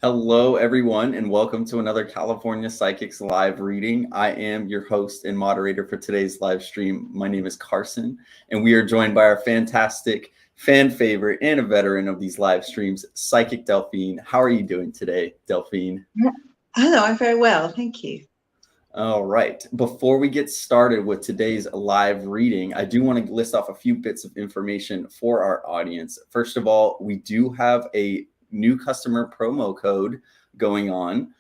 Hello, everyone, and welcome to another California Psychics live reading. I am your host and moderator for today's live stream. My name is Carson, and we are joined by our fantastic fan favorite and a veteran of these live streams, Psychic Delphine. How are you doing today, Delphine? Hello, I'm very well, thank you. All right. Before we get started with today's live reading, I do want to list off a few bits of information for our audience. First of all, we do have a new customer promo code going on.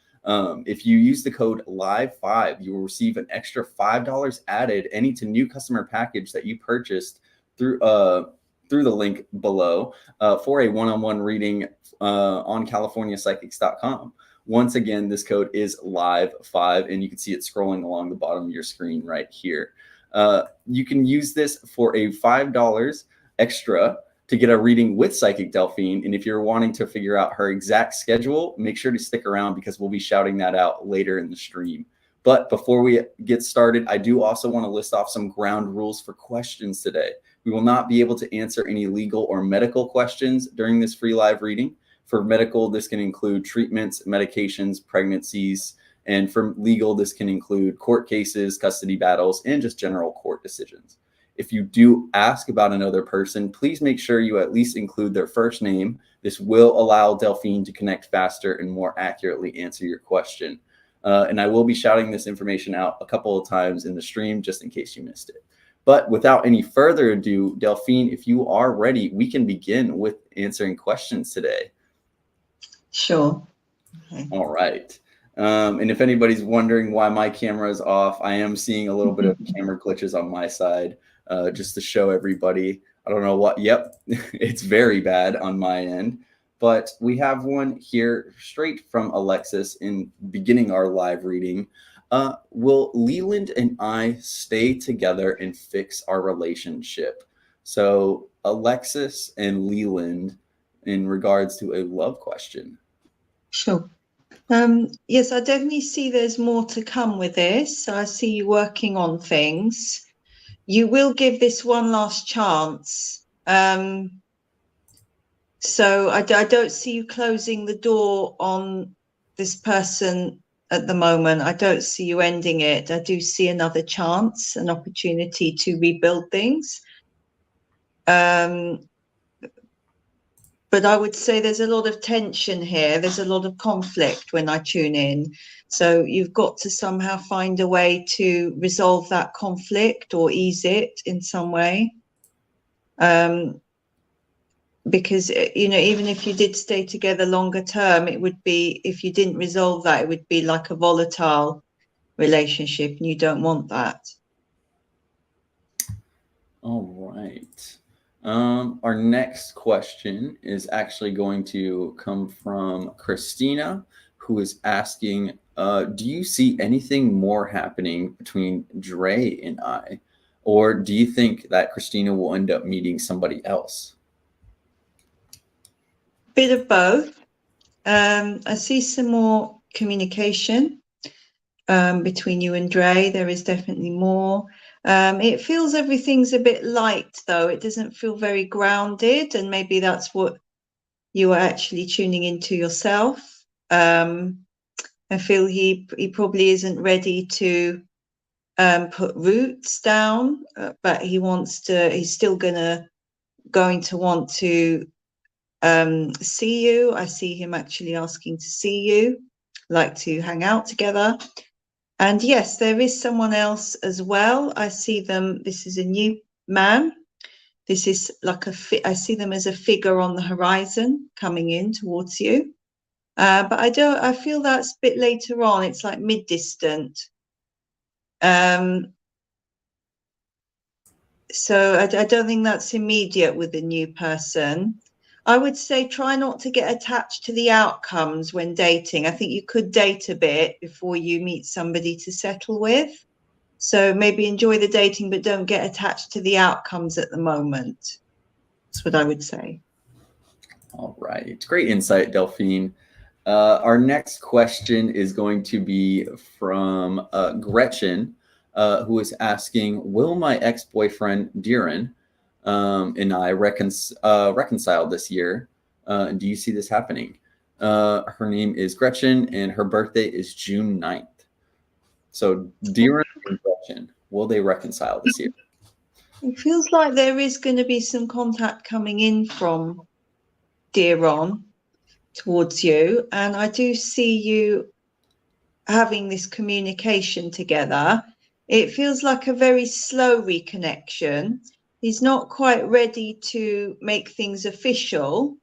If you use the code LIVE5, you will receive an extra $5 added to new customer package that you purchased through the link below for a one-on-one reading on CaliforniaPsychics.com. Once again, this code is LIVE5, and you can see it scrolling along the bottom of your screen right here. You can use this for a $5 extra to get a reading with Psychic Delphine. And if you're wanting to figure out her exact schedule, make sure to stick around because we'll be shouting that out later in the stream. But before we get started, I do also want to list off some ground rules for questions today. We will not be able to answer any legal or medical questions during this free live reading. For medical, this can include treatments, medications, pregnancies, and for legal, this can include court cases, custody battles, and just general court decisions. If you do ask about another person, please make sure you at least include their first name. This will allow Delphine to connect faster and more accurately answer your question. And I will be shouting this information out a couple of times in the stream just in case you missed it. But without any further ado, Delphine, if you are ready, we can begin with answering questions today. Sure. Okay. All right. And if anybody's wondering why my camera is off, I am seeing a little bit of camera glitches on my side, just to show everybody. I don't know what. Yep, it's very bad on my end. But we have one here straight from Alexis in beginning our live reading. Will Leland and I stay together and fix our relationship? So Alexis and Leland in regards to a love question. Sure. Yes, I definitely see there's more to come with this. I see you working on things. You will give this one last chance. So I don't see you closing the door on this person at the moment. I don't see you ending it. I do see another chance, an opportunity to rebuild things. But I would say there's a lot of tension here. There's a lot of conflict when I tune in. So you've got to somehow find a way to resolve that conflict or ease it in some way. Because, you know, even if you did stay together longer term, it would be, if you didn't resolve that, it would be like a volatile relationship, and you don't want that. All right. Our next question is actually going to come from Christina, who is asking, do you see anything more happening between Dre and I? Or do you think that Christina will end up meeting somebody else? Bit of both. I see some more communication between you and Dre. There is definitely more. It feels everything's a bit light, though. It doesn't feel very grounded, and maybe that's what you are actually tuning into yourself. I feel he probably isn't ready to put roots down, but he wants to. He's still going to want to see you. I see him actually asking to see you, like to hang out together. And yes, there is someone else as well. I see them. This is a new man. This is like I see them as a figure on the horizon coming in towards you. But I feel that's a bit later on. It's like mid-distant. So I don't think that's immediate with the new person. I would say try not to get attached to the outcomes when dating. I think you could date a bit before you meet somebody to settle with. So maybe enjoy the dating, but don't get attached to the outcomes at the moment. That's what I would say. All right. Great insight, Delphine. Our next question is going to be from Gretchen, who is asking, will my ex-boyfriend, Diran, and I reconcile this year? And do you see this happening? Her name is Gretchen, and her birthday is June 9th. So Diran and Gretchen, will they reconcile this year? It feels like there is going to be some contact coming in from Diran towards you, and I do see you having this communication together. It feels like a very slow reconnection. He's not quite ready to make things official,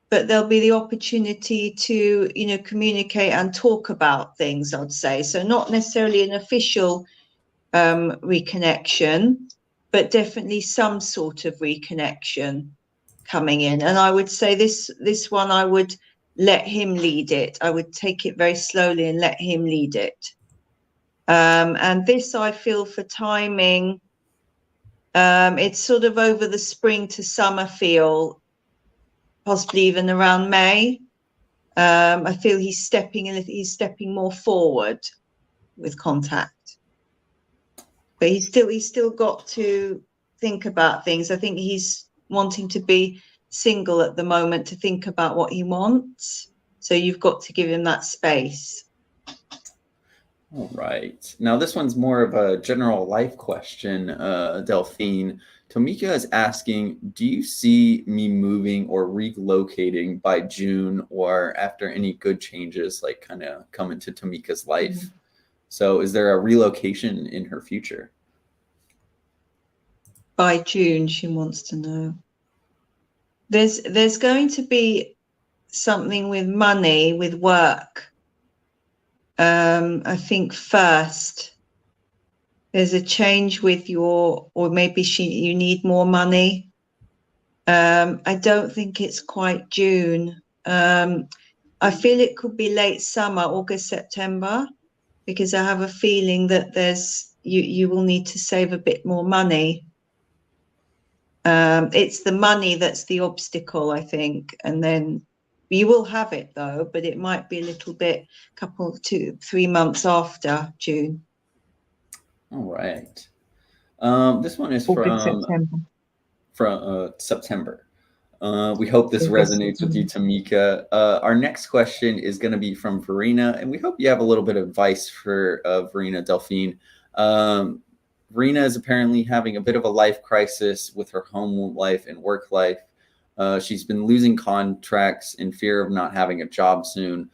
but there'll be the opportunity to, you know, communicate and talk about things, I'd say. So not necessarily an official reconnection, but definitely some sort of reconnection coming in. And I would say this one, I would let him lead it. I would take it very slowly and let him lead it. And this, I feel, for timing, it's sort of over the spring to summer feel, possibly even around May. I feel he's stepping more forward with contact, but he's still got to think about things. I think he's wanting to be single at the moment to think about what he wants. So you've got to give him that space. All right. Now this one's more of a general life question, Delphine. Tomika is asking, do you see me moving or relocating by June or after any good changes like kind of come into Tomika's life? Mm-hmm. So is there a relocation in her future? By June, she wants to know. There's going to be something with money, with work. I think first there's a change with your, or maybe you need more money. I don't think it's quite June. I feel it could be late summer, August, September, because I have a feeling that you will need to save a bit more money. It's the money that's the obstacle, I think, and then you will have it though, but it might be a little bit, 2-3 months after June. All right. This one is from September. We hope this resonates with you, Tomika. Our next question is going to be from Verena, and we hope you have a little bit of advice for Verena Delphine. Verena is apparently having a bit of a life crisis with her home life and work life. She's been losing contracts in fear of not having a job soon.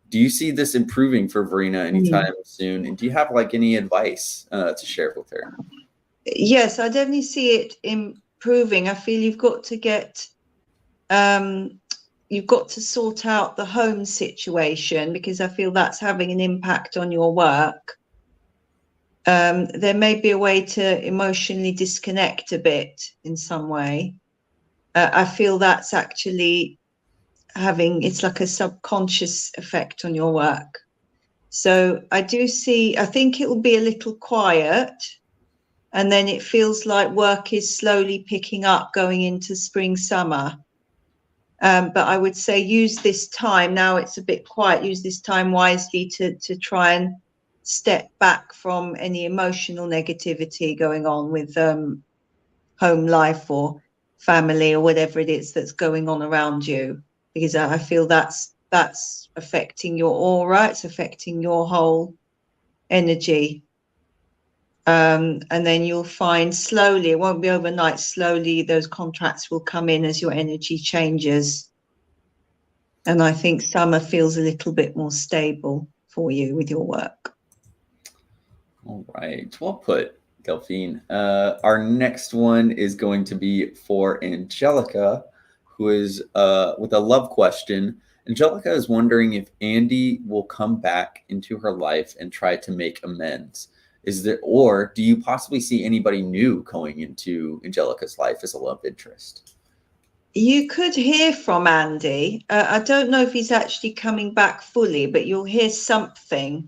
Do you see this improving for Verena anytime soon? And do you have like any advice to share with her? Yes, I definitely see it improving. I feel you've got to sort out the home situation, because I feel that's having an impact on your work. There may be a way to emotionally disconnect a bit in some way. I feel that's actually it's like a subconscious effect on your work. So I think it will be a little quiet, and then it feels like work is slowly picking up going into spring, summer. But I would say use this time, now it's a bit quiet, use this time wisely to try and step back from any emotional negativity going on with home life or family or whatever it is that's going on around you, because I feel that's affecting your aura, it's affecting your whole energy. And then you'll find slowly, it won't be overnight, slowly those contracts will come in as your energy changes. And I think summer feels a little bit more stable for you with your work. All right, well put, Delphine. Our next one is going to be for Angelica, who is with a love question. Angelica is wondering if Andy will come back into her life and try to make amends. Or do you possibly see anybody new going into Angelica's life as a love interest? You could hear from Andy. I don't know if he's actually coming back fully, but you'll hear something.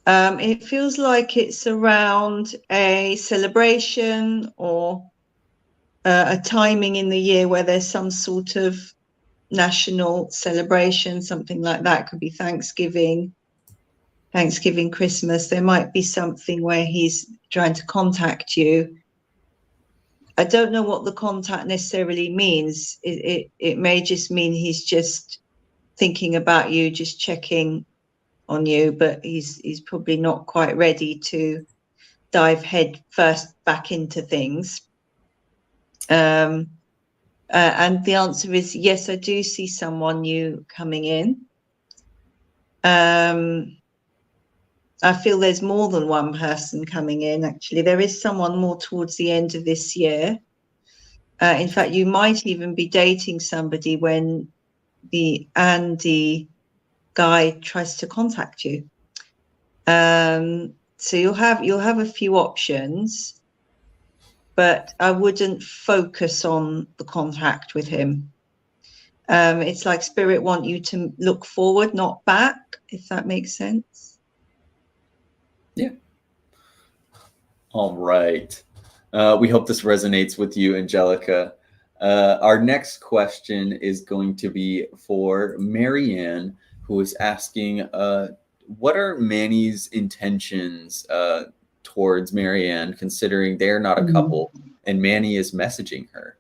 It feels like it's around a celebration or a timing in the year where there's some sort of national celebration, something like that. It could be Thanksgiving, Christmas. There might be something where he's trying to contact you. I don't know what the contact necessarily means. It may just mean he's just thinking about you, just checking on you, but he's probably not quite ready to dive head first back into things. And the answer is yes, I do see someone new coming in. I feel there's more than one person coming in, actually. There is someone more towards the end of this year. In fact, you might even be dating somebody when the Andy guy tries to contact you. So you'll have a few options, but I wouldn't focus on the contact with him. It's like Spirit want you to look forward, not back, if that makes sense. Yeah. All right. We hope this resonates with you, Angelica. Our next question is going to be for Marianne, who is asking, what are Manny's intentions towards Marianne, considering they're not a couple and Manny is messaging her?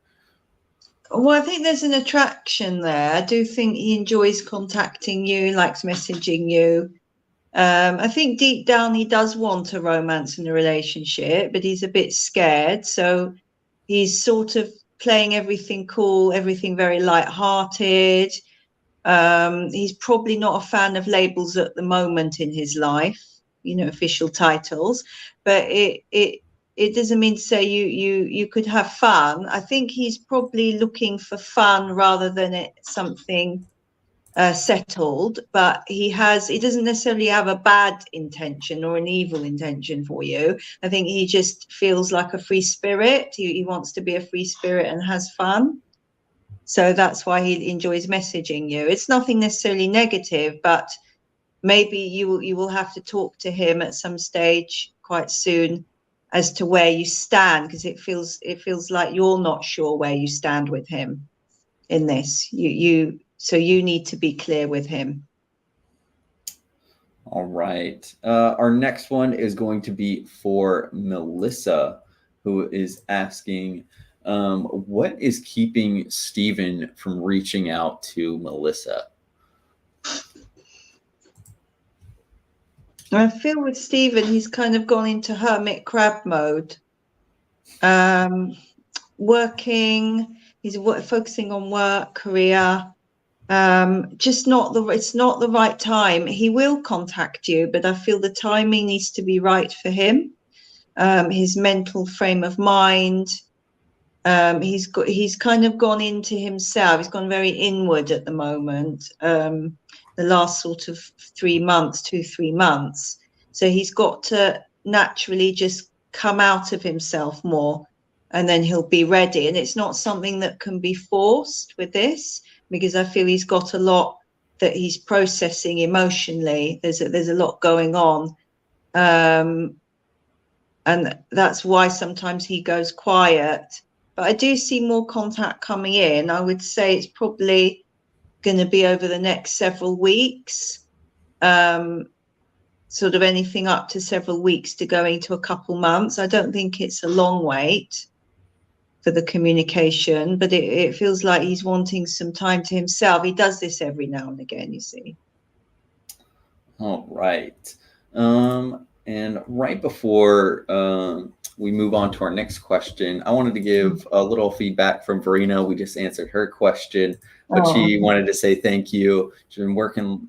Well, I think there's an attraction there. I do think he enjoys contacting you, likes messaging you. I think deep down he does want a romance and a relationship, but he's a bit scared. So he's sort of playing everything cool, everything very light-hearted. He's probably not a fan of labels at the moment in his life, official titles, but it doesn't mean to say you could have fun. I think he's probably looking for fun rather than something settled, but he doesn't necessarily have a bad intention or an evil intention for you. I think he just feels like a free spirit. He wants to be a free spirit and has fun. So that's why he enjoys messaging you. It's nothing necessarily negative, but maybe you will have to talk to him at some stage quite soon as to where you stand, because it feels like you're not sure where you stand with him in this. So you need to be clear with him. All right. Our next one is going to be for Melissa, who is asking, what is keeping Stephen from reaching out to Melissa? I feel with Stephen, he's kind of gone into hermit crab mode. He's focusing on work, career. It's not the right time. He will contact you, but I feel the timing needs to be right for him. His mental frame of mind. He's kind of gone into himself. He's gone very inward at the moment. The last sort of 3 months, 2-3 months. So he's got to naturally just come out of himself more, and then he'll be ready. And it's not something that can be forced with this, because I feel he's got a lot that he's processing emotionally. There's a lot going on. And that's why sometimes he goes quiet. But I do see more contact coming in. I would say it's probably going to be over the next several weeks, sort of anything up to several weeks to going to a couple months. I don't think it's a long wait for the communication, but it feels like he's wanting some time to himself. He does this every now and again, you see. All right. And right before we move on to our next question, I wanted to give a little feedback from Verena. We just answered her question, but she wanted to say thank you. She's been working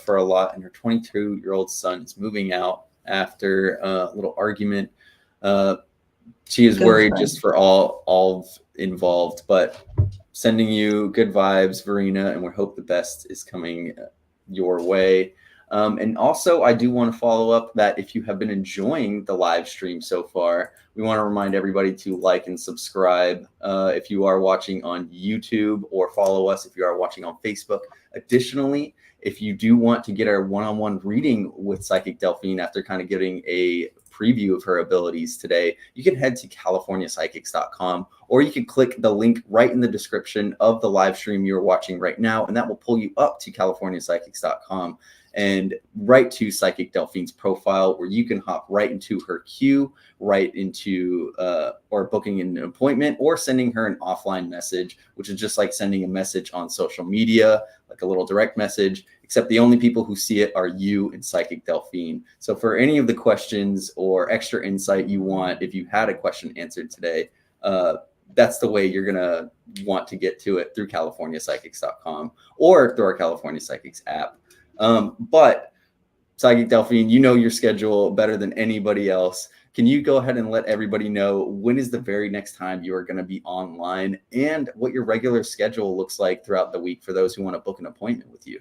for a lot, and her 22-year-old son is moving out after a little argument. She is worried just for all involved, but sending you good vibes, Verena, and we hope the best is coming your way. And also, I do want to follow up that if you have been enjoying the live stream so far, we want to remind everybody to like and subscribe if you are watching on YouTube, or follow us if you are watching on Facebook. Additionally, if you do want to get our one-on-one reading with Psychic Delphine after kind of getting a preview of her abilities today, you can head to californiapsychics.com, or you can click the link right in the description of the live stream you're watching right now, and that will pull you up to californiapsychics.com and right to Psychic Delphine's profile, where you can hop right into her queue, right into or booking an appointment, or sending her an offline message, which is just like sending a message on social media, like a little direct message, except the only people who see it are you and Psychic Delphine. So for any of the questions or extra insight you want, if you had a question answered today, that's the way you're going to want to get to it, through CaliforniaPsychics.com or through our California Psychics app. But Psychic Delphine, you know your schedule better than anybody else. Can you go ahead and let everybody know when is the very next time you are going to be online and what your regular schedule looks like throughout the week for those who want to book an appointment with you?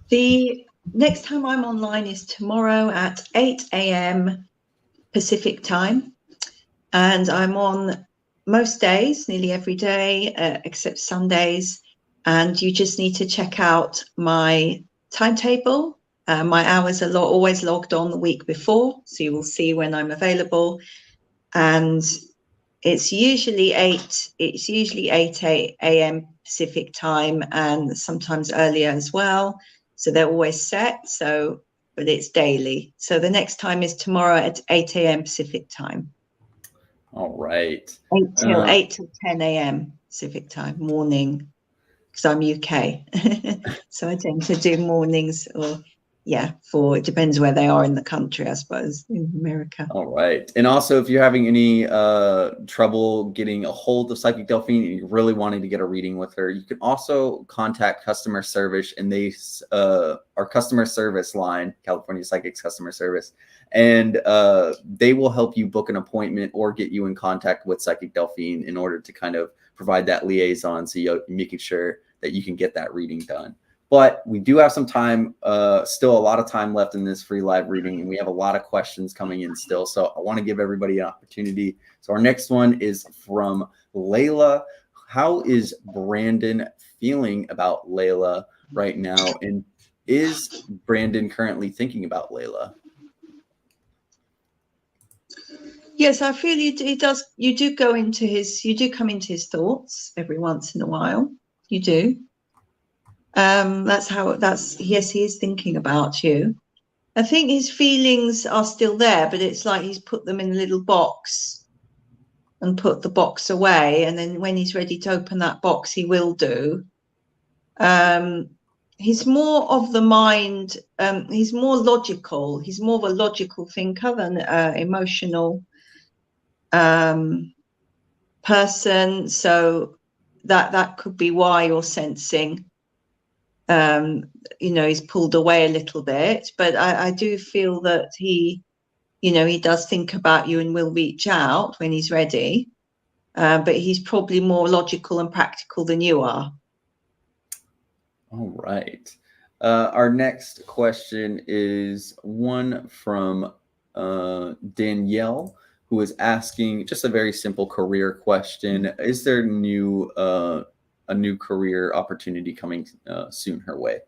The next time I'm online is tomorrow at 8 a.m. Pacific time. And I'm on most days, nearly every day, except Sundays. And you just need to check out my timetable. My hours are always logged on the week before, so you will see when I'm available. And it's usually 8 a.m. Pacific time, and sometimes earlier as well. So they're always set. But it's daily. So the next time is tomorrow at 8 a.m. Pacific time. All right. 8 till 10 a.m. Pacific time, morning, because I'm UK. So I tend to do mornings, or it depends where they are in the country, I suppose, in America. All right. And also, if you're having any trouble getting a hold of Psychic Delphine and you're really wanting to get a reading with her, you can also contact customer service, and our customer service line, California Psychics customer service, and they will help you book an appointment or get you in contact with Psychic Delphine in order to kind of provide that liaison, so you're making sure that you can get that reading done. But we do have some time, still a lot of time left in this free live reading, and we have a lot of questions coming in still. So I want to give everybody an opportunity. So our next one is from Layla. How is Brandon feeling about Layla right now? And is Brandon currently thinking about Layla? Yes, I feel you do come into his thoughts every once in a while. You do. Yes, he is thinking about you. I think his feelings are still there, but it's like he's put them in a little box and put the box away. And then when he's ready to open that box, he will do. He's more of the mind. He's more logical. He's more of a logical thinker than emotional person. So that could be why you're sensing he's pulled away a little bit, but I do feel that he does think about you and will reach out when he's ready, but he's probably more logical and practical than you are. All right. Our next question is one from Danielle, who is asking just a very simple career question. Is there a new career opportunity coming soon her way?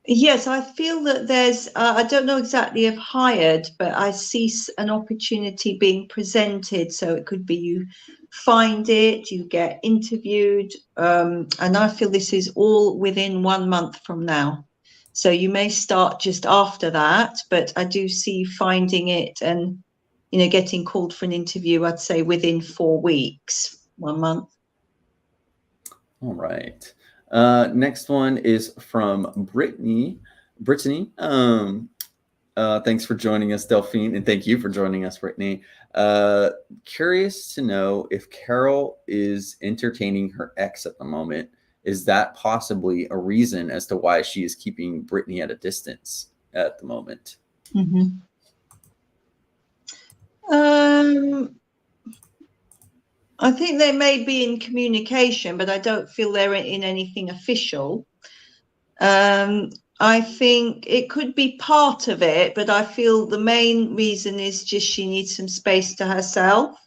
Yes, I feel that there's, I don't know exactly if hired, but I see an opportunity being presented. So it could be you find it, you get interviewed, and I feel this is all within 1 month from now. So you may start just after that, but I do see finding it and, getting called for an interview, I'd say within 4 weeks, 1 month. All right. Next one is from Brittany. Thanks for joining us, Delphine, and thank you for joining us, Brittany. Curious to know if Carol is entertaining her ex at the moment. Is that possibly a reason as to why she is keeping Brittany at a distance at the moment? Mm-hmm. I think they may be in communication, but I don't feel they're in anything official. I think it could be part of it, but I feel the main reason is just she needs some space to herself.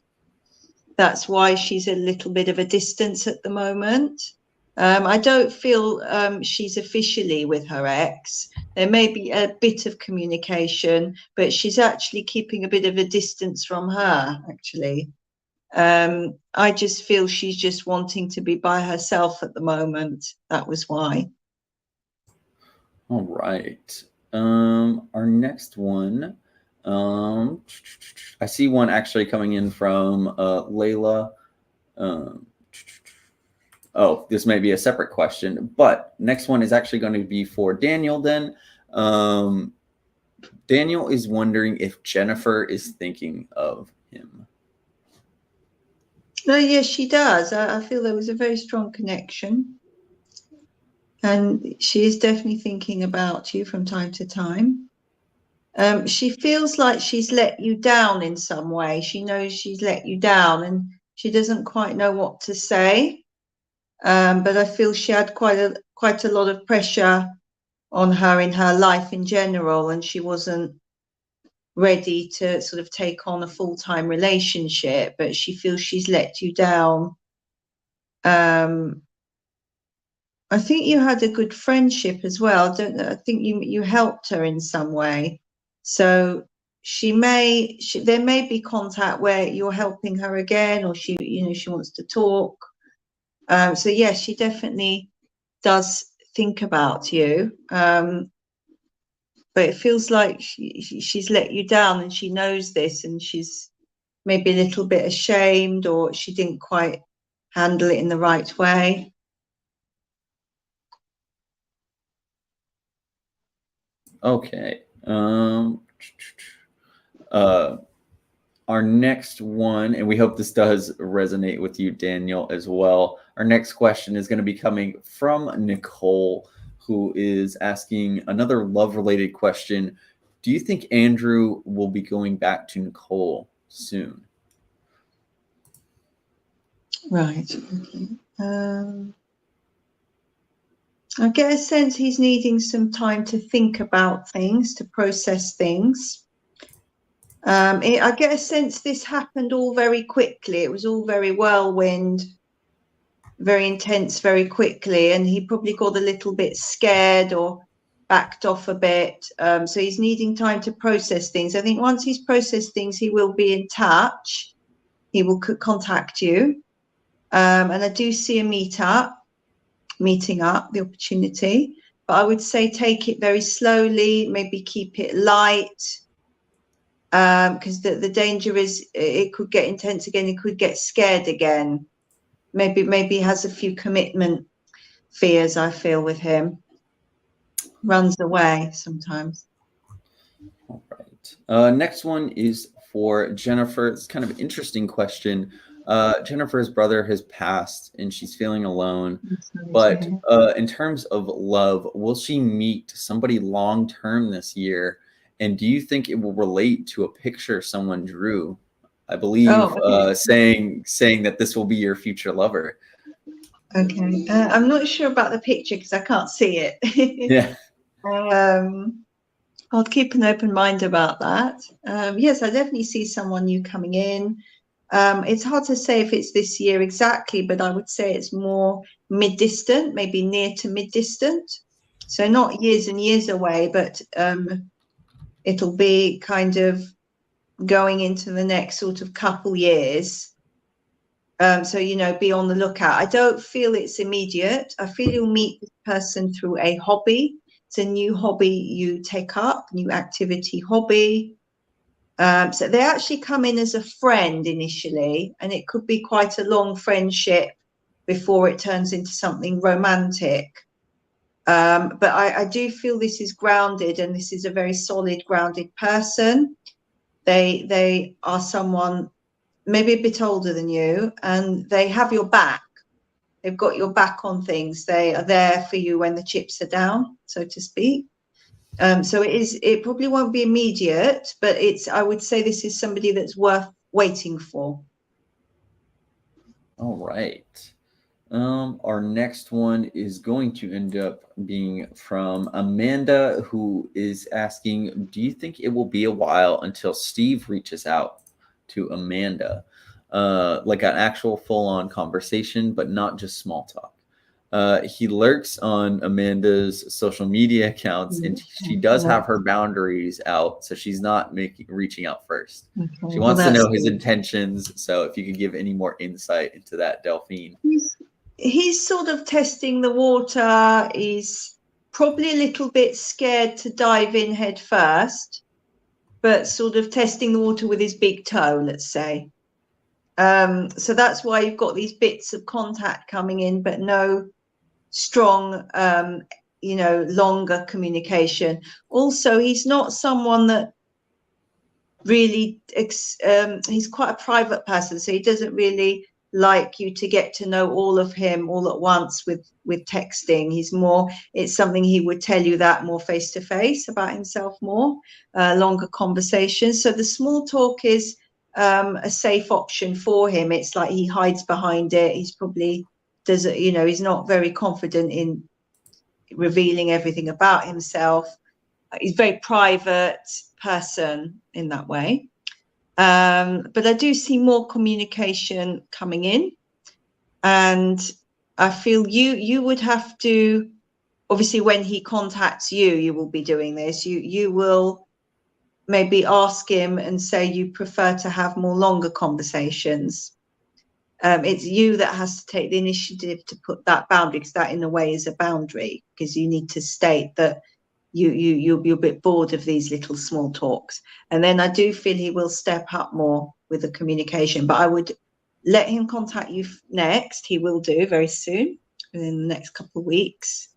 That's why she's a little bit of a distance at the moment. I don't feel she's officially with her ex. There may be a bit of communication, but she's actually keeping a bit of a distance from her, actually. I just feel she's just wanting to be by herself at the moment. That was why. All right. Our next one, I see one actually coming in from Layla. Oh, this may be a separate question, but next one is actually going to be for Daniel then. Daniel is wondering if Jennifer is thinking of him. No, yes, she does. I feel there was a very strong connection. And she is definitely thinking about you from time to time. She feels like she's let you down in some way. She knows she's let you down and she doesn't quite know what to say. But I feel she had quite a lot of pressure on her in her life in general, and she wasn't ready to sort of take on a full-time relationship, but she feels she's let you down. I think you had a good friendship as well, don't I think you helped her in some way. So there may be contact where you're helping her again, or she wants to talk. So yes, she definitely does think about you. But it feels like she's let you down and she knows this, and she's maybe a little bit ashamed, or she didn't quite handle it in the right way. Okay. Our next one, and we hope this does resonate with you, Daniel, as well. Our next question is going to be coming from Nicole, who is asking another love-related question. Do you think Andrew will be going back to Nicole soon? Right. Okay. I get a sense he's needing some time to think about things, to process things. I get a sense this happened all very quickly. It was all very whirlwind, very intense, very quickly, and he probably got a little bit scared or backed off a bit. So he's needing time to process things. I think once he's processed things, he will be in touch. He will contact you. And I do see a meeting up, the opportunity. But I would say take it very slowly, maybe keep it light, because the danger is it could get intense again, it could get scared again. Maybe he has a few commitment fears, I feel, with him. Runs away sometimes. All right. Next one is for Jennifer. It's kind of an interesting question. Jennifer's brother has passed and she's feeling alone. But in terms of love, will she meet somebody long term this year? And do you think it will relate to a picture someone drew? I believe saying that this will be your future lover. Okay. I'm not sure about the picture because I can't see it. Yeah. I'll keep an open mind about that. Yes, I definitely see someone new coming in. It's hard to say if it's this year exactly, but I would say it's more mid-distant, maybe near to mid-distant. So not years and years away, but it'll be kind of going into the next sort of couple years. So, be on the lookout. I don't feel it's immediate. I feel you'll meet this person through a hobby. It's a new hobby you take up, new activity, hobby. So they actually come in as a friend initially, and it could be quite a long friendship before it turns into something romantic. But I do feel this is grounded, and this is a very solid, grounded person. They are someone maybe a bit older than you, and they have your back. They've got your back on things. They are there for you when the chips are down, so to speak. So it probably won't be immediate, but I would say this is somebody that's worth waiting for. All right. Our next one is going to end up being from Amanda, who is asking, do you think it will be a while until Steve reaches out to Amanda? Like an actual full-on conversation, but not just small talk. He lurks on Amanda's social media accounts, and she does have her boundaries out, so she's not reaching out first. Okay. She wants to know his intentions. So if you could give any more insight into that, Delphine. He's sort of testing the water. He's probably a little bit scared to dive in head first, but sort of testing the water with his big toe, let's say. So that's why you've got these bits of contact coming in, but no strong, longer communication. Also, he's not someone that really, he's quite a private person, so he doesn't really like you to get to know all of him all at once with texting. It's something he would tell you that more face to face about himself, more longer conversations. So the small talk is a safe option for him. It's like he hides behind it. He's probably he's not very confident in revealing everything about himself. He's a very private person in that way. But I do see more communication coming in, and I feel you would have to, obviously when he contacts you, you will be doing this. You will maybe ask him and say you prefer to have more longer conversations. It's you that has to take the initiative to put that boundary, because that in a way is a boundary, because you need to state that you'll be a bit bored of these little small talks. And then I do feel he will step up more with the communication, but I would let him contact you next. He will do very soon, within the next couple of weeks,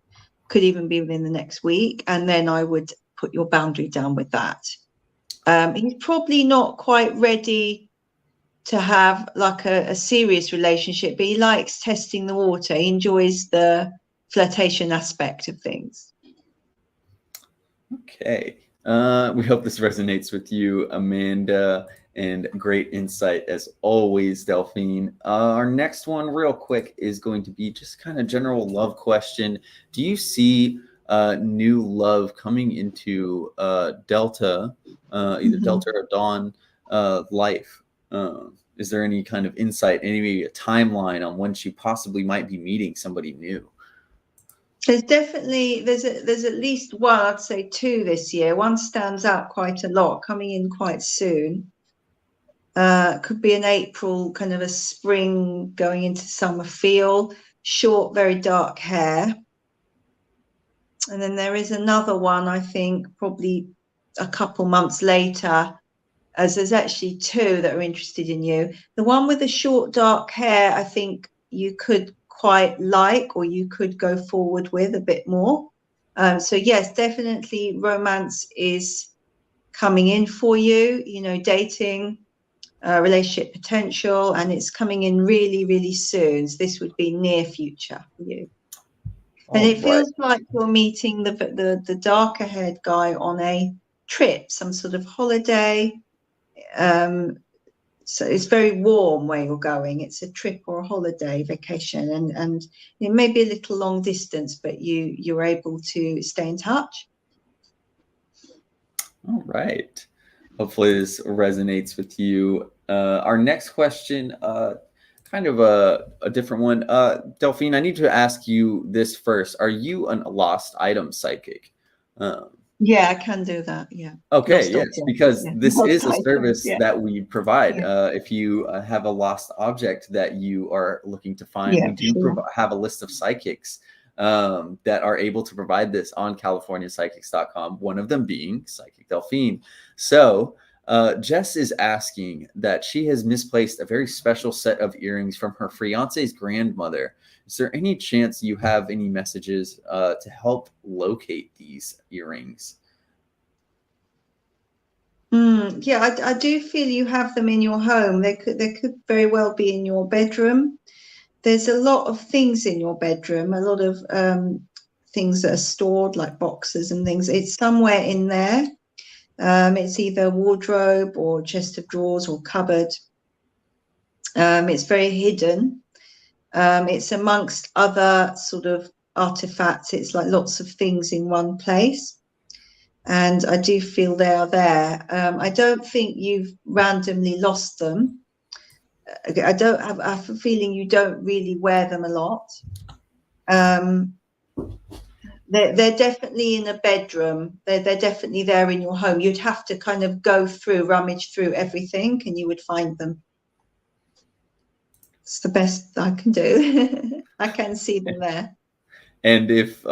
could even be within the next week. And then I would put your boundary down with that. He's probably not quite ready to have like a serious relationship, but he likes testing the water. He enjoys the flirtation aspect of things. Okay. We hope this resonates with you, Amanda, and great insight as always, Delphine. Our next one real quick is going to be just kind of general love question. Do you see new love coming into Delta, either Delta or Dawn life? Is there any kind of insight, any timeline on when she possibly might be meeting somebody new? There's at least one, I'd say two this year. One stands out quite a lot, coming in quite soon. Could be an April, kind of a spring going into summer feel, short, very dark hair. And then there is another one, I think, probably a couple months later, as there's actually two that are interested in you. The one with the short dark hair, I think you could quite like, or you could go forward with a bit more. So yes, definitely romance is coming in for you, dating, relationship potential, and it's coming in really, really soon. So this would be near future for you. And it feels like you're meeting the darker haired guy on a trip, some sort of holiday. So it's very warm where you're going. It's a trip or a holiday vacation, and it may be a little long distance, but you're able to stay in touch. All right. Hopefully this resonates with you. Our next question, kind of a different one. Delphine, I need to ask you this first. Are you a lost item psychic? Yeah, I can do that. Yeah. Okay. Yes, because this is a service that we provide. If you have a lost object that you are looking to find, we do have a list of psychics that are able to provide this on CaliforniaPsychics.com. One of them being Psychic Delphine. So Jess is asking that she has misplaced a very special set of earrings from her fiance's grandmother. Is there any chance you have any messages to help locate these earrings? Yeah, I do feel you have them in your home. They could very well be in your bedroom. There's a lot of things in your bedroom, a lot of things that are stored, like boxes and things. It's somewhere in there. It's either wardrobe or chest of drawers or cupboard. It's very hidden. It's amongst other sort of artifacts. It's like lots of things in one place. And I do feel they are there. I don't think you've randomly lost them. I have a feeling you don't really wear them a lot. They're definitely in a bedroom. They're definitely there in your home. You'd have to kind of rummage through everything, and you would find them. It's the best I can do. I can see them there. And if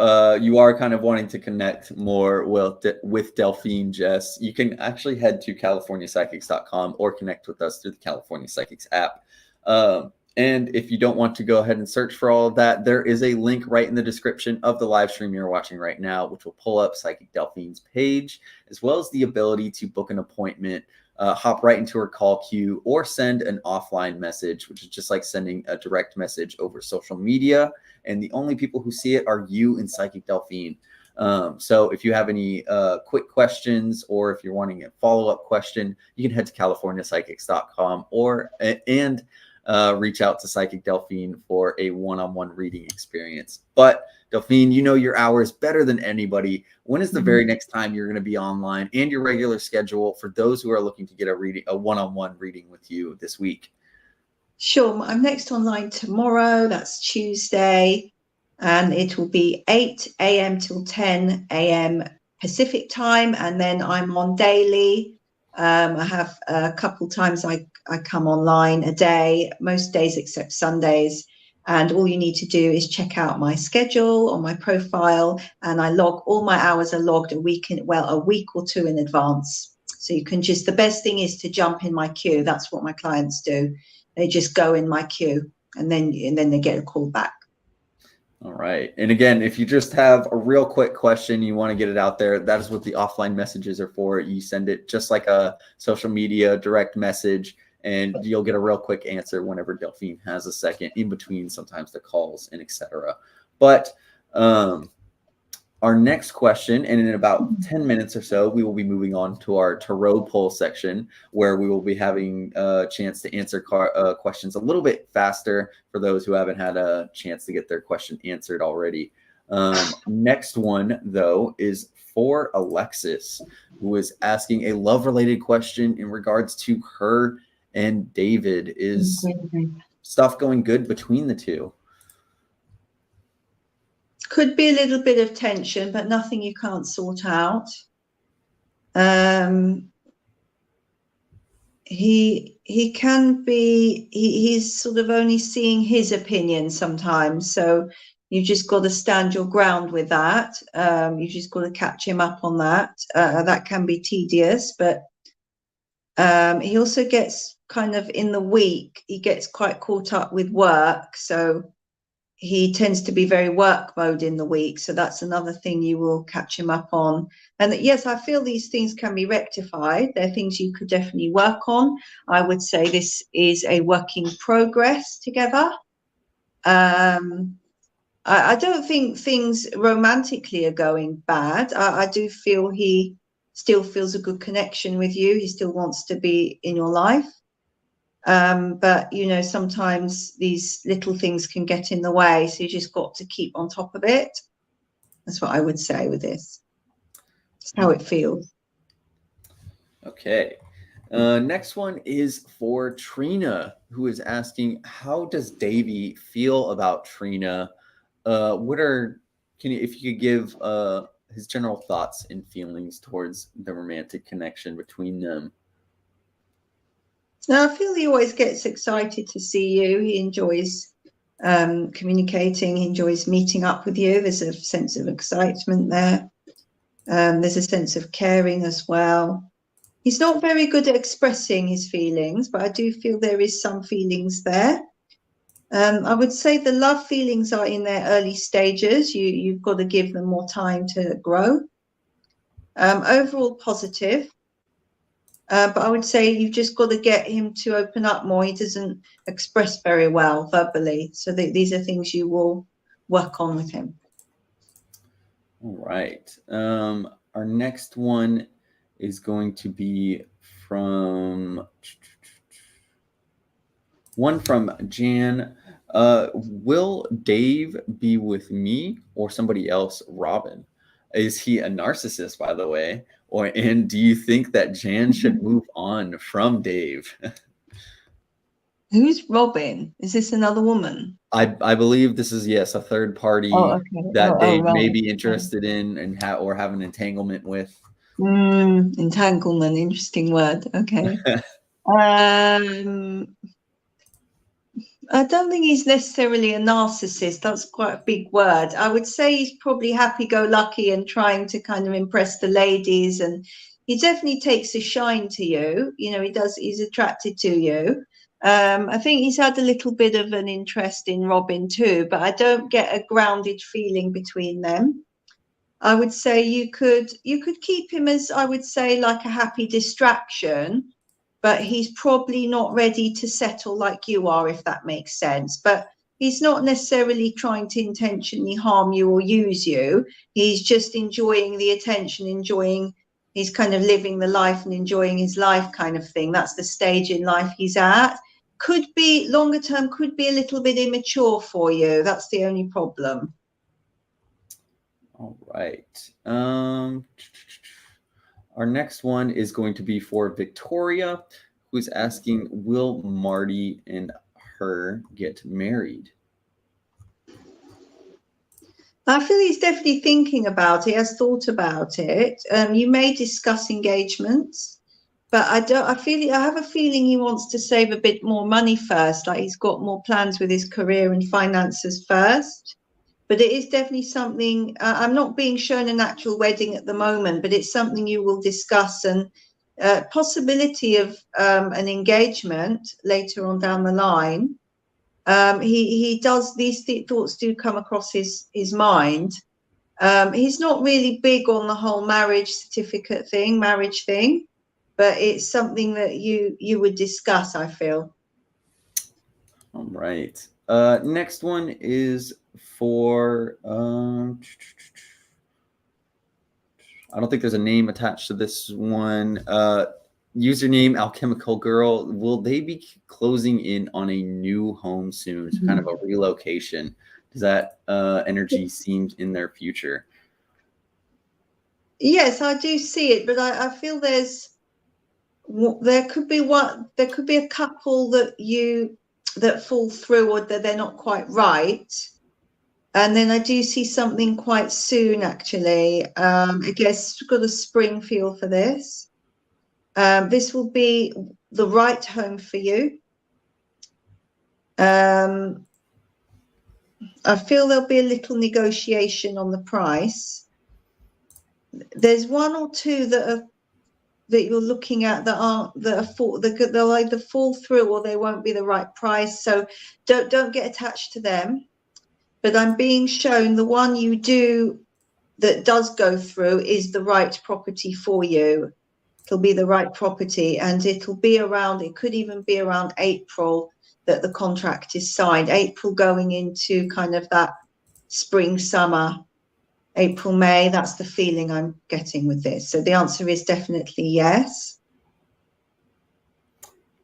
you are kind of wanting to connect more with Delphine, Jess, you can actually head to CaliforniaPsychics.com or connect with us through the California Psychics app. And if you don't want to go ahead and search for all of that, there is a link right in the description of the live stream you're watching right now, which will pull up Psychic Delphine's page, as well as the ability to book an appointment, hop right into her call queue, or send an offline message, which is just like sending a direct message over social media. And the only people who see it are you and Psychic Delphine. So if you have any quick questions, or if you're wanting a follow-up question, you can head to californiapsychics.com and reach out to Psychic Delphine for a one-on-one reading experience. But Delphine, you know your hours better than anybody. When is the very next time you're going to be online, and your regular schedule for those who are looking to get a one-on-one reading with you this week? Sure. I'm next online tomorrow. That's Tuesday. And it will be 8 a.m. till 10 a.m. Pacific time. And then I'm on daily. I have a couple times I come online a day, most days except Sundays. And all you need to do is check out my schedule on my profile, and I log, all my hours are logged a week or two in advance. So you can just, the best thing is to jump in my queue. That's what my clients do. They just go in my queue, and then they get a call back. All right. And again, if you just have a real quick question, you want to get it out there, that is what the offline messages are for. You send it just like a social media direct message, and you'll get a real quick answer whenever Delphine has a second in between sometimes the calls and etc. But our next question, and in about 10 minutes or so, we will be moving on to our tarot poll section, where we will be having a chance to answer questions a little bit faster for those who haven't had a chance to get their question answered already. Next one, though, is for Alexis, who is asking a love-related question in regards to her and David. Is stuff going good between the two? Could be a little bit of tension, but nothing you can't sort out. He can be, he's sort of only seeing his opinion sometimes, so you just got to stand your ground with that. You just got to catch him up on that. That can be tedious, but he also gets kind of, in the week, he gets quite caught up with work, so he tends to be very work mode in the week. So that's another thing you will catch him up on. And yes, I feel these things can be rectified. They're things you could definitely work on. I would say this is a work in progress together. I don't think things romantically are going bad. I do feel he still feels a good connection with you. He still wants to be in your life. But, you know, sometimes these little things can get in the way. So you just got to keep on top of it. That's what I would say with this. It's how it feels. Okay. Next one is for Trina, who is asking, how does Davey feel about Trina? If you could give his general thoughts and feelings towards the romantic connection between them. Now, I feel he always gets excited to see you. He enjoys communicating. He enjoys meeting up with you. There's a sense of excitement there. There's a sense of caring as well. He's not very good at expressing his feelings, but I do feel there is some feelings there. I would say the love feelings are in their early stages. You've got to give them more time to grow. Overall positive. But I would say you've just got to get him to open up more. He doesn't express very well verbally. So these are things you will work on with him. All right. Our next one is going to be from Jan. Will Dave be with me or somebody else, Robin? Is he a narcissist, by the way? And do you think that Jan should move on from Dave? Who's Robin? Is this another woman? I believe this is, yes, a third party that Dave may be interested in and or have an entanglement with. Entanglement, interesting word. Okay. I don't think he's necessarily a narcissist. That's quite a big word. I would say he's probably happy-go-lucky and trying to kind of impress the ladies, and he definitely takes a shine to you. You know, he does. He's attracted to you. I think he's had a little bit of an interest in Robin too, but I don't get a grounded feeling between them. I would say you could keep him as, I would say, like a happy distraction, but he's probably not ready to settle like you are, if that makes sense. But he's not necessarily trying to intentionally harm you or use you. He's just enjoying the attention, he's kind of living the life and enjoying his life kind of thing. That's the stage in life he's at. Could be longer term, could be a little bit immature for you. That's the only problem. All right. Our next one is going to be for Victoria, who's asking, will Marty and her get married? I feel he's definitely thinking about it, has thought about it. You may discuss engagements, but I have a feeling he wants to save a bit more money first. Like he's got more plans with his career and finances first. But it is definitely something, I'm not being shown an actual wedding at the moment, but it's something you will discuss, and possibility of an engagement later on down the line. He does, these thoughts do come across his mind. He's not really big on the whole marriage certificate thing, marriage thing, but it's something that you would discuss, I feel. All right. Next one is for I don't think there's a name attached to this one. Username Alchemical Girl. Will they be closing in on a new home soon? So kind of a relocation. Does that energy seem in their future? Yes, I do see it, but I feel there could be a couple that fall through, or that they're not quite right. And then I do see something quite soon, actually. I guess got a spring feel for this. This will be the right home for you. I feel there'll be a little negotiation on the price. There's one or two that you're looking at they'll either fall through or they won't be the right price. So don't get attached to them. But I'm being shown the one that does go through is the right property for you. It'll be the right property, and it could even be around April that the contract is signed. April going into kind of that spring, summer, April, May. That's the feeling I'm getting with this. So the answer is definitely yes.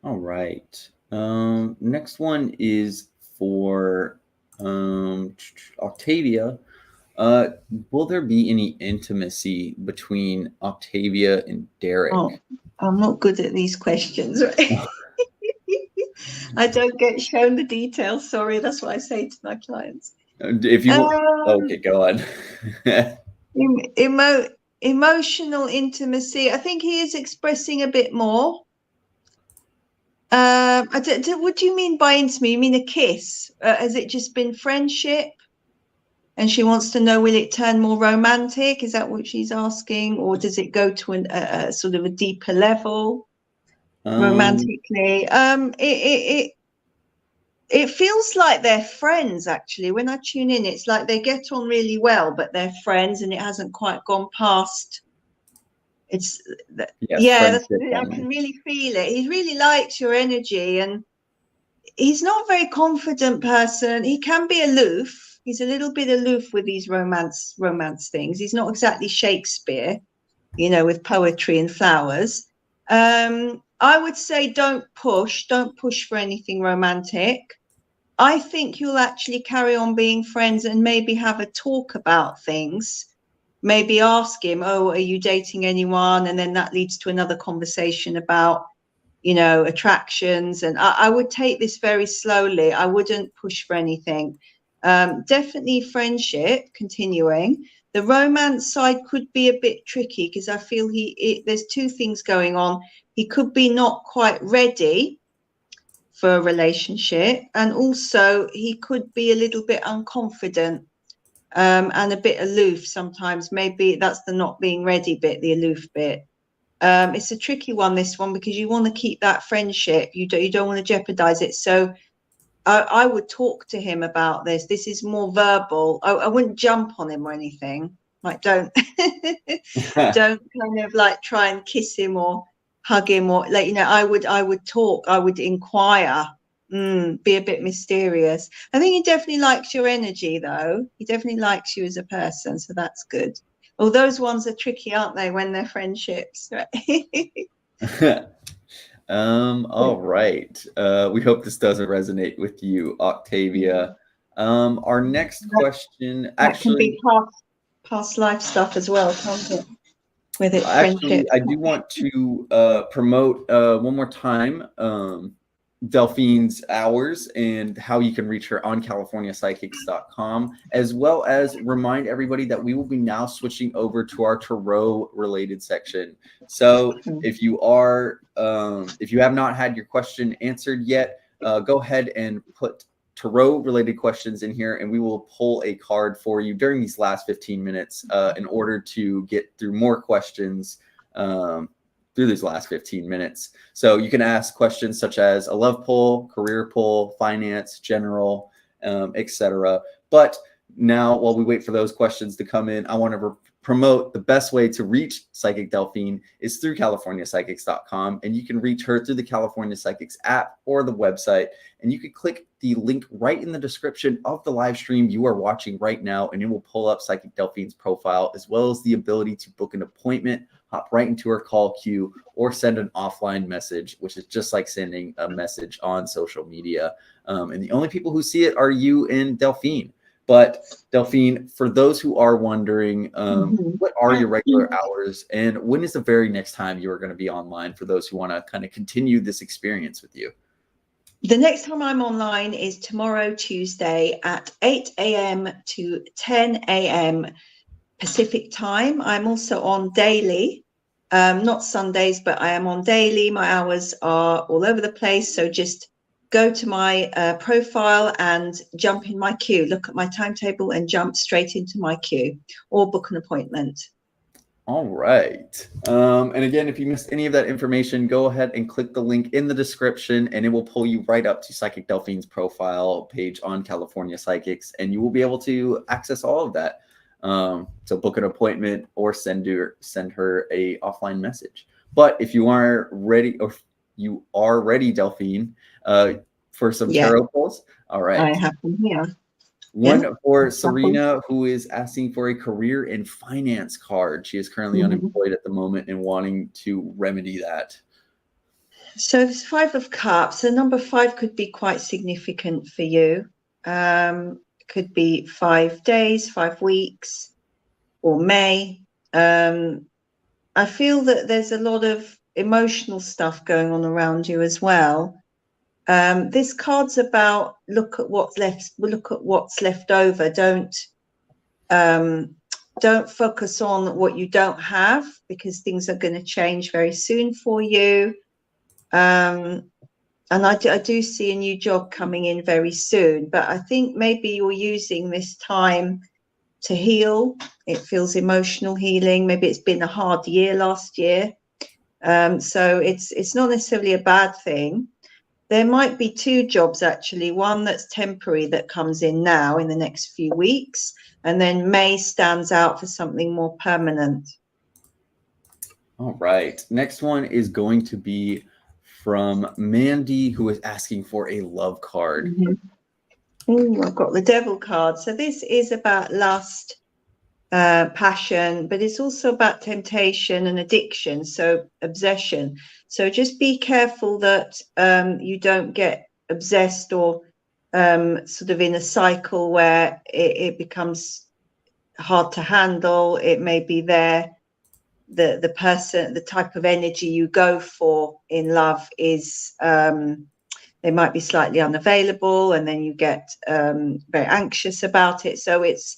All right. Next one is for Octavia. Will there be any intimacy between Octavia and Derek? Oh, I'm not good at these questions. I don't get shown the details. Sorry, that's what I say to my clients. If you okay, go on. Emotional intimacy. I think he is expressing a bit more. What do you mean by intimacy? You mean a kiss? Has it just been friendship? And she wants to know, will it turn more romantic? Is that what she's asking? Or does it go to a sort of a deeper level romantically? It feels like they're friends, actually. When I tune in, it's like they get on really well, but they're friends, and it hasn't quite gone past. I can really feel it. He really likes your energy, and he's not a very confident person. He can be aloof. He's a little bit aloof with these romance things. He's not exactly Shakespeare, with poetry and flowers. I would say don't push for anything romantic. I think you'll actually carry on being friends and maybe have a talk about things. Maybe ask him, oh, are you dating anyone? And then that leads to another conversation about, attractions. And I would take this very slowly. I wouldn't push for anything. Definitely friendship continuing. The romance side could be a bit tricky because I feel there's two things going on. He could be not quite ready for a relationship, and also he could be a little bit unconfident and a bit aloof sometimes. Maybe that's the not being ready bit, the aloof bit. It's a tricky one, this one, because you want to keep that friendship. You don't want to jeopardize it. So I would talk to him about this. This is more verbal. I wouldn't jump on him or anything. Like, don't don't kind of like try and kiss him or hug him, or like, you know, I would talk. I would inquire. Be a bit mysterious. I think he definitely likes your energy, though. He definitely likes you as a person, so that's good. Well, those ones are tricky, aren't they, when they're friendships? All right. We hope this doesn't resonate with you, Octavia. Our next question, that can be past life stuff as well, can't it? With it, friendship. I do want to promote one more time Delphine's hours and how you can reach her on CaliforniaPsychics.com, as well as remind everybody that we will be now switching over to our tarot related section. So if you have not had your question answered yet, go ahead and put tarot related questions in here, and we will pull a card for you during these last 15 minutes in order to get through more questions through these last 15 minutes. So you can ask questions such as a love pull, career pull, finance, general, etc. But now, while we wait for those questions to come in, I want to promote the best way to reach Psychic Delphine is through CaliforniaPsychics.com, and you can reach her through the California Psychics app or the website, and you can click the link right in the description of the live stream you are watching right now, and it will pull up Psychic Delphine's profile, as well as the ability to book an appointment, hop right into her call queue, or send an offline message, which is just like sending a message on social media. And the only people who see it are you and Delphine. But Delphine, for those who are wondering, what are your regular hours, and when is the very next time you are going to be online for those who want to kind of continue this experience with you? The next time I'm online is tomorrow, Tuesday, at 8 a.m. to 10 a.m. Pacific time. I'm also on daily, not Sundays, but I am on daily. My hours are all over the place. So just go to my profile and jump in my queue. Look at my timetable and jump straight into my queue, or book an appointment. All right. And again, if you missed any of that information, go ahead and click the link in the description, and it will pull you right up to Psychic Delphine's profile page on California Psychics, and you will be able to access all of that. So book an appointment or send her a offline message. But if you are ready, Delphine, for some tarot pulls. All right. I have them here. One for Serena, who is asking for a career and finance card. She is currently unemployed at the moment and wanting to remedy that. So it's 5 of Cups. The number 5 could be quite significant for you. Could be 5 days, 5 weeks, or May. I feel that there's a lot of emotional stuff going on around you as well. This card's about look at what's left over. Don't focus on what you don't have, because things are going to change very soon for you. And I do see a new job coming in very soon, but I think maybe you're using this time to heal. It feels emotional healing. Maybe it's been a hard year last year. So it's not necessarily a bad thing. There might be 2 jobs, actually. One that's temporary that comes in now in the next few weeks, and then May stands out for something more permanent. All right. Next one is going to be from Mandy, who is asking for a love card. Oh, I've got the Devil card. So this is about lust, passion, but it's also about temptation and addiction, so obsession. So just be careful that you don't get obsessed or sort of in a cycle where it becomes hard to handle. It may be the person, the type of energy you go for in love is they might be slightly unavailable, and then you get very anxious about it. So it's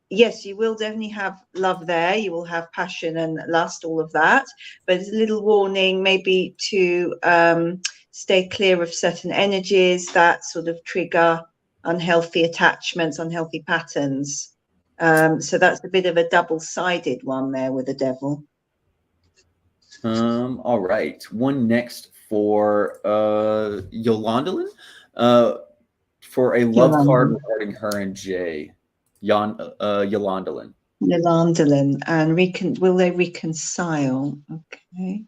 yes, you will definitely have love there. You will have passion and lust, all of that. But it's a little warning, maybe to stay clear of certain energies that sort of trigger unhealthy attachments, unhealthy patterns. So that's a bit of a double-sided one there with the Devil. All right. One next for Yolandalin. For a love card Yolanda. regarding her and Jay. Yolandalin. Yolandalin. And will they reconcile? Okay.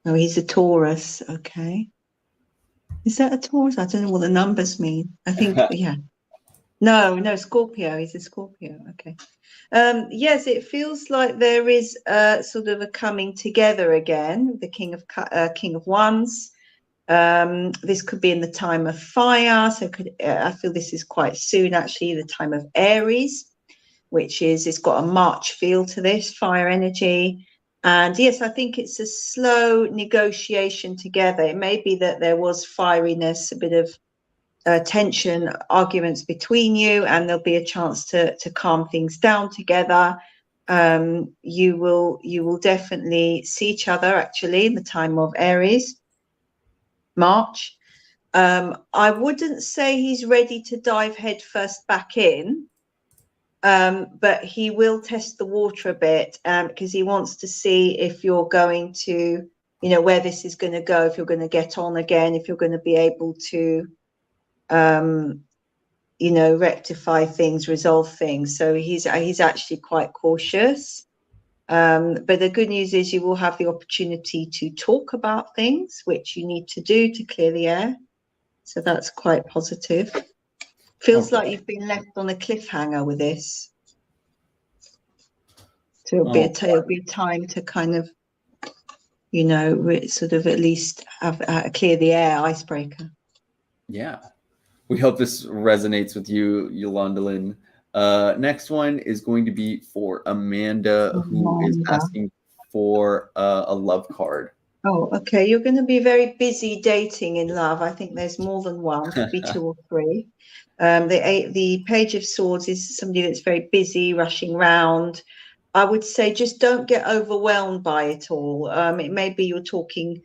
Oh, he's a Taurus. Okay. Is that a Taurus? I don't know what the numbers mean. I think, yeah. No, Scorpio. He's a Scorpio. Okay. Yes, it feels like there is sort of a coming together again. The King of Wands. This could be in the time of fire. So I feel this is quite soon, actually, the time of Aries, which is, it's got a March feel to this, fire energy. And yes, I think it's a slow negotiation together. It may be that there was fieriness, a bit of tension, arguments between you, and there'll be a chance to calm things down together. You will definitely see each other actually in the time of Aries, March. I wouldn't say he's ready to dive headfirst back in, but he will test the water a bit because he wants to see if you're going to, where this is going to go, if you're going to get on again, if you're going to be able to rectify things, resolve things. So he's actually quite cautious. But the good news is you will have the opportunity to talk about things which you need to do to clear the air. So that's quite positive. Feels like you've been left on a cliffhanger with this. So it'll be a time to kind of, sort of at least have clear the air, icebreaker. Yeah. We hope this resonates with you, Yolandalin. Next one is going to be for Amanda, who is asking for a love card. Oh, okay. You're going to be very busy dating in love. I think there's more than one, could be 2 or 3. The Page of Swords is somebody that's very busy, rushing around. I would say just don't get overwhelmed by it all. It may be you're talking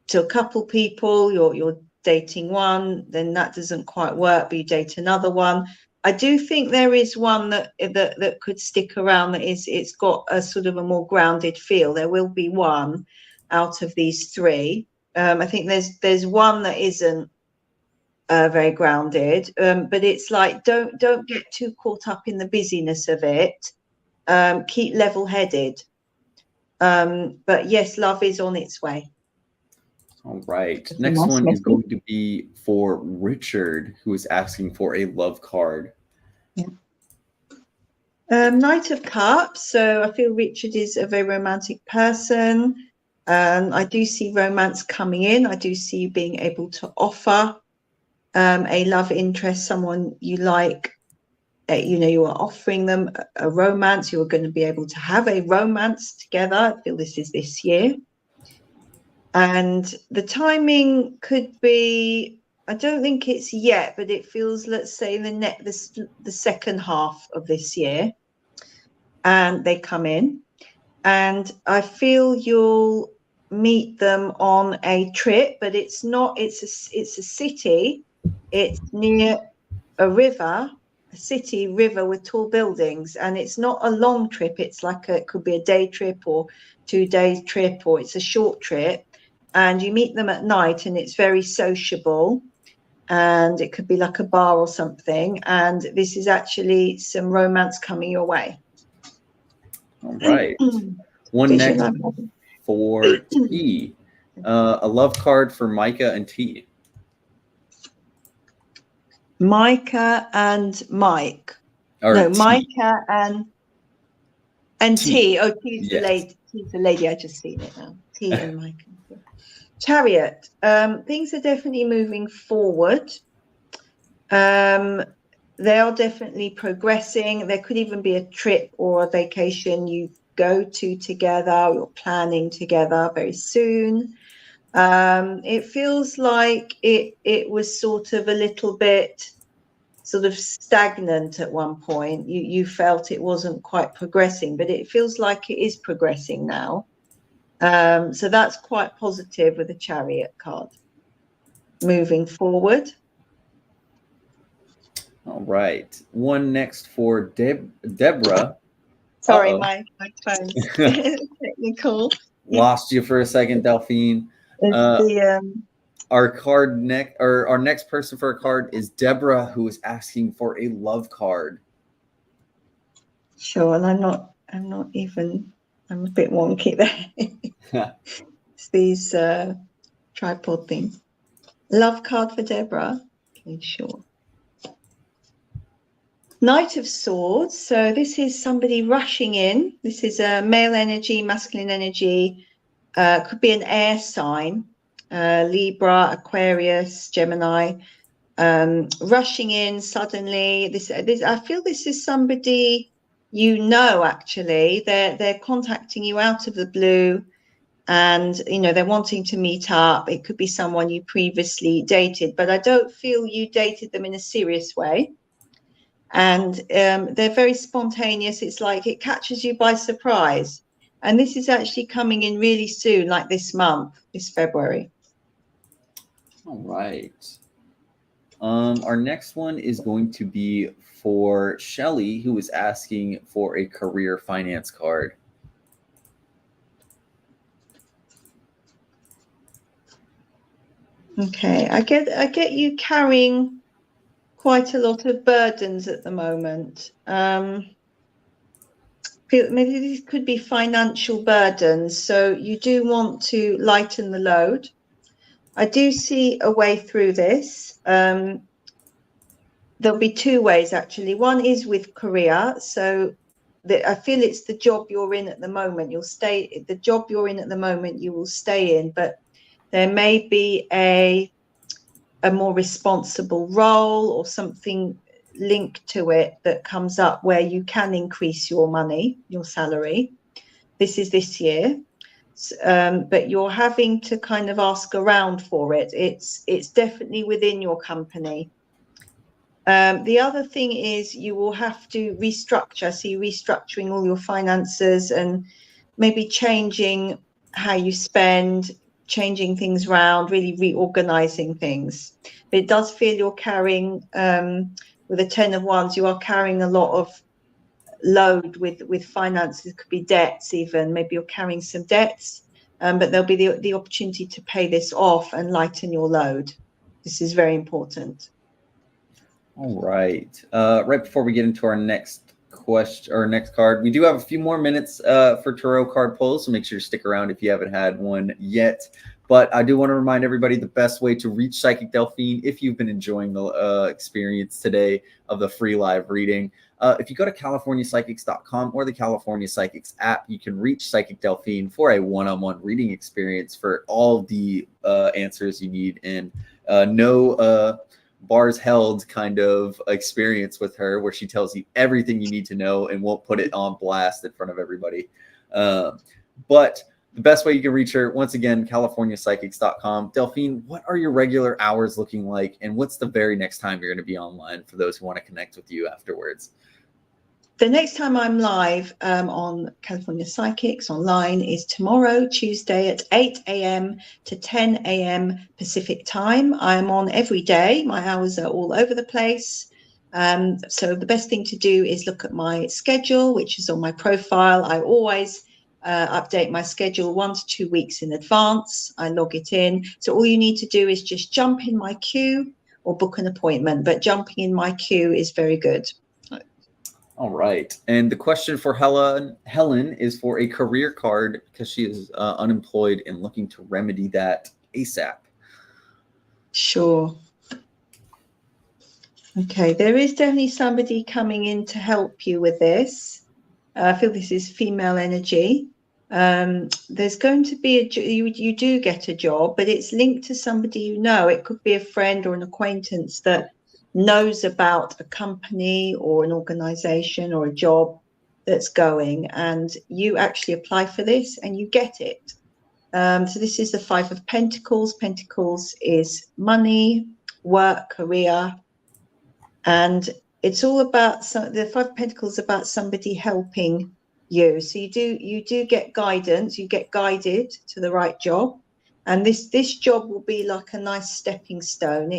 to a couple people, you're dating one, then that doesn't quite work, but you date another one. I do think there is one that could stick around, it's got a sort of a more grounded feel. There will be one out of these 3. I think there's one that isn't very grounded, but it's like don't get too caught up in the busyness of it. Keep level-headed. But yes, love is on its way. All right. Next one is going to be for Richard, who is asking for a love card. Yeah. Knight of Cups. So I feel Richard is a very romantic person. I do see romance coming in. I do see you being able to offer a love interest, someone you like. You are offering them a romance. You are going to be able to have a romance together. I feel this is this year. And the timing could be, I don't think it's yet, but it feels, let's say, the second half of this year. And they come in. And I feel you'll meet them on a trip, but it's not, it's a city. It's near a river, a city river with tall buildings, and it's not a long trip. It's like it could be a day trip or 2-day trip, or it's a short trip, and you meet them at night, and it's very sociable, and it could be like a bar or something, and this is actually some romance coming your way. All right. One next for T. A love card for Micah and T. Micah and Mike. No, T. Micah and T. Oh, T's the lady. T's the lady. I just seen it now. T and Micah. Chariot. Things are definitely moving forward. They are definitely progressing. There could even be a trip or a vacation you go to together. You're planning together very soon. It feels like it was sort of a little bit sort of stagnant at one point. You felt it wasn't quite progressing, but it feels like it is progressing now. So that's quite positive with the Chariot card. Moving forward. All right. One next for Deborah. Sorry, Uh-oh. my phone's technical. Lost you for a second, Delphine. It's the Our next person for a card is Deborah, who is asking for a love card. sure, and I'm not even. I'm a bit wonky there. It's these tripod things. Love card for Deborah. Okay, sure. Knight of Swords. So this is somebody rushing in. This is a male energy, masculine energy. Could be an air sign. Libra, Aquarius, Gemini. Rushing in suddenly. This I feel this is somebody you know. Actually, they're contacting you out of the blue. And they're wanting to meet up. It could be someone you previously dated, but I don't feel you dated them in a serious way. And they're very spontaneous. It's like it catches you by surprise. And this is actually coming in really soon, like this month, this February. All right. Our next one is going to be for Shelly, who is asking for a career finance card. Okay, I get you carrying quite a lot of burdens at the moment. Maybe these could be financial burdens, so you do want to lighten the load. I do see a way through this. There'll be two ways, actually. One is with career. So I feel it's the job you're in at the moment. The job you're in at the moment, you will stay in, but there may be a more responsible role or something linked to it that comes up where you can increase your money, your salary. This is this year. But you're having to kind of ask around for it. It's definitely within your company. The other thing is you will have to restructure. So you're restructuring all your finances and maybe changing how you spend, changing things around, really reorganizing things. But it does feel you're carrying, with a 10 of Wands, you are carrying a lot of load with finances. It could be debts even. Maybe you're carrying some debts, but there'll be the opportunity to pay this off and lighten your load. This is very important. All right. Right before we get into our next question or next card, we do have a few more minutes for tarot card pulls, so make sure to stick around if you haven't had one yet. But I do want to remind everybody the best way to reach Psychic Delphine, if you've been enjoying the experience today of the free live reading, if you go to CaliforniaPsychics.com or the California Psychics app, you can reach Psychic Delphine for a one-on-one reading experience for all the answers you need, and no bars held kind of experience with her where she tells you everything you need to know and won't put it on blast in front of everybody. But the best way you can reach her, once again, CaliforniaPsychics.com. Delphine, what are your regular hours looking like? And what's the very next time you're going to be online for those who want to connect with you afterwards? The next time I'm live on California Psychics online is tomorrow, Tuesday at 8 a.m. to 10 a.m. Pacific time. I am on every day. My hours are all over the place. So the best thing to do is look at my schedule, which is on my profile. I always update my schedule 1 to 2 weeks in advance. I log it in. So all you need to do is just jump in my queue or book an appointment. But jumping in my queue is very good. All right. And the question for Helen is for a career card because she is unemployed and looking to remedy that ASAP. Sure. Okay, there is definitely somebody coming in to help you with this. I feel this is female energy. There's going to be you do get a job, but it's linked to somebody you know. It could be a friend or an acquaintance that knows about a company or an organization or a job that's going, and you actually apply for this and you get it. So this is the 5 of Pentacles. Pentacles is money, work, career, and it's all about the 5 of Pentacles about somebody helping you. So you do get guidance, you get guided to the right job, and this job will be like a nice stepping stone.